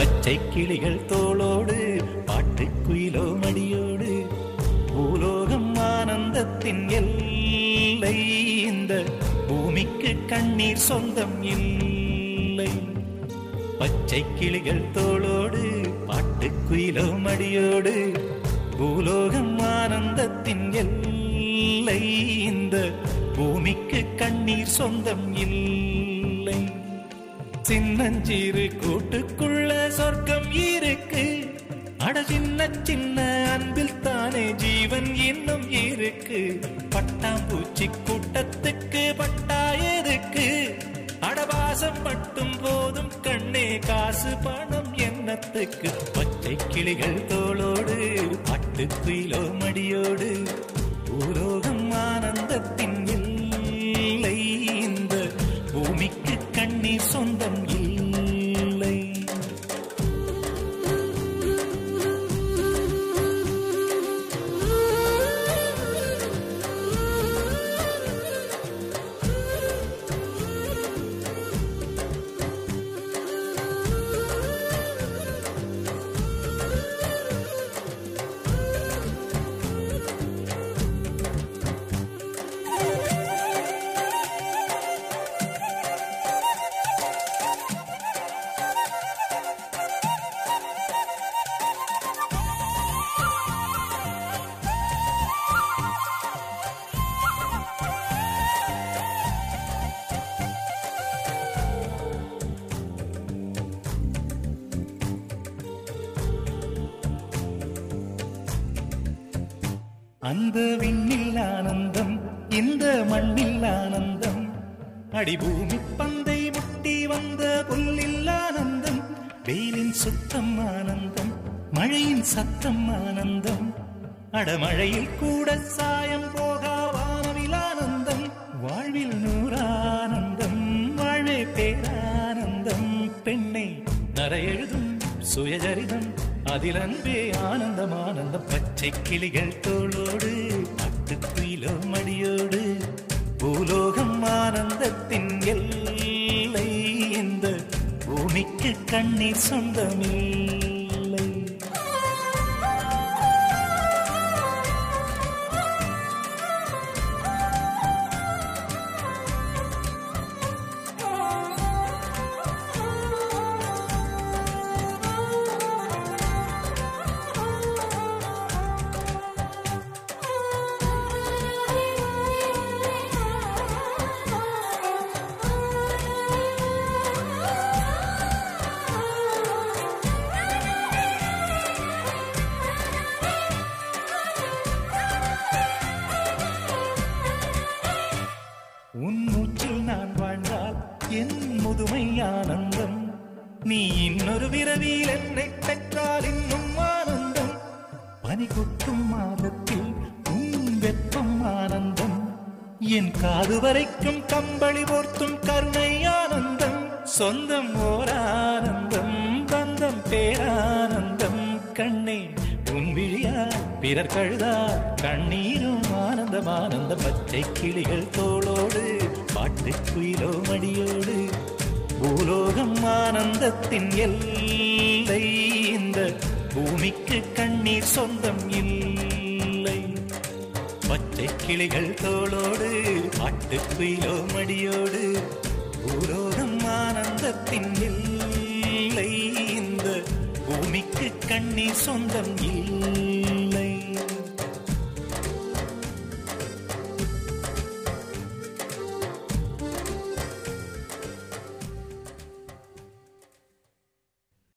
பச்சை கிளிகள் தோளோடு பாட்டுக்குயிலோ மடியோடு பூலோகம் ஆனந்தத்தின் எல்லை. இந்த பூமிக்கு கண்ணீர் சொந்தம் இல்லை. பச்சை கிளிகள் தோளோடு பாட்டுக்குயிலோ மடியோடு பூலோகம் ஆனந்தத்தின் எல்லை. இந்த பூமிக்கு கண்ணீர் சொந்தம் இல்லை. சின்னஞ்சீரு கூட்டுக்குள்ள சொர்க்கம் இருக்கு. அட சின்ன சின்ன அன்பில் தானே ஜீவன் இன்னும் இருக்கு. பட்டாம்பூச்சி கூட்டத்துக்கு பட்டா எதுக்கு? அடவாசம் மட்டும் போதும் கண்ணே, காசு பணம் என்னத்துக்கு? பச்சை கிளிகள் தோளோடு பாட்டுக்குயிலோ மடியோடு பூலோகம் ஆனந்தத்தின் இல்லை. இந்த பூமிக்கு கண்ணீர் சொந்தம் இல்லை. அந்த விண்ணில் ஆனந்தம், இந்த மண்ணில் ஆனந்தம். அடிபூமி பந்தை முட்டி வந்த புல்லில் ஆனந்தம். வெயிலின் சுத்தம் ஆனந்தம், மழையின் சத்தம் ஆனந்தம். அடமழையில் கூட சாயம் போகா வானவில் ஆனந்தம். வாழ்வில் நூறானந்தம், வாழ்வே பேரானந்தம். பெண்ணை நரையெழுதும் சுயஜரிதம், அதில் அன்பே ஆனந்தம் ஆனந்தம். பச்சை கிளிகள் தோளோடு பாட்டுக்குயிலோ மடியோடு பூலோகம் ஆனந்தத்தின் எல்லை. இந்த பூமிக்கு கண்ணீர் சொந்தமில்லை. உன் மூச்சில் நான் வாழ்ந்தால் என் முதுமை ஆனந்தம். நீ இன்னொரு விரவியில் என்னை பெற்றால் இன்னும் ஆனந்தம். பனி கொட்டும் மாதத்தில் உன் வெப்பம் ஆனந்தம். என் காது வரைக்கும் கம்பளி போர்த்தும் கருணை ஆனந்தம். சொந்தம் ஓர் ஆனந்தம், பந்தம் பேரானந்தம். கண்ணே உன் விழியா பிறர் கழுதா கண்ணீரும் ஆனந்தம் ஆனந்தம். பச்சை கிளிகள் தோளோடு பாட்டுக்குயிலோ மடியோடு பூலோகம் ஆனந்தத்தின் எல்லை. இந்த பூமிக்கு கண்ணீர் சொந்தம் இல்லை. பச்சை கிளிகள் தோளோடு பாட்டுக்குயிலோ மடியோடு பூலோகம் ஆனந்தத்தின் எல்லை. இந்த பூமிக்கு கண்ணீர் சொந்தம் இல்லை.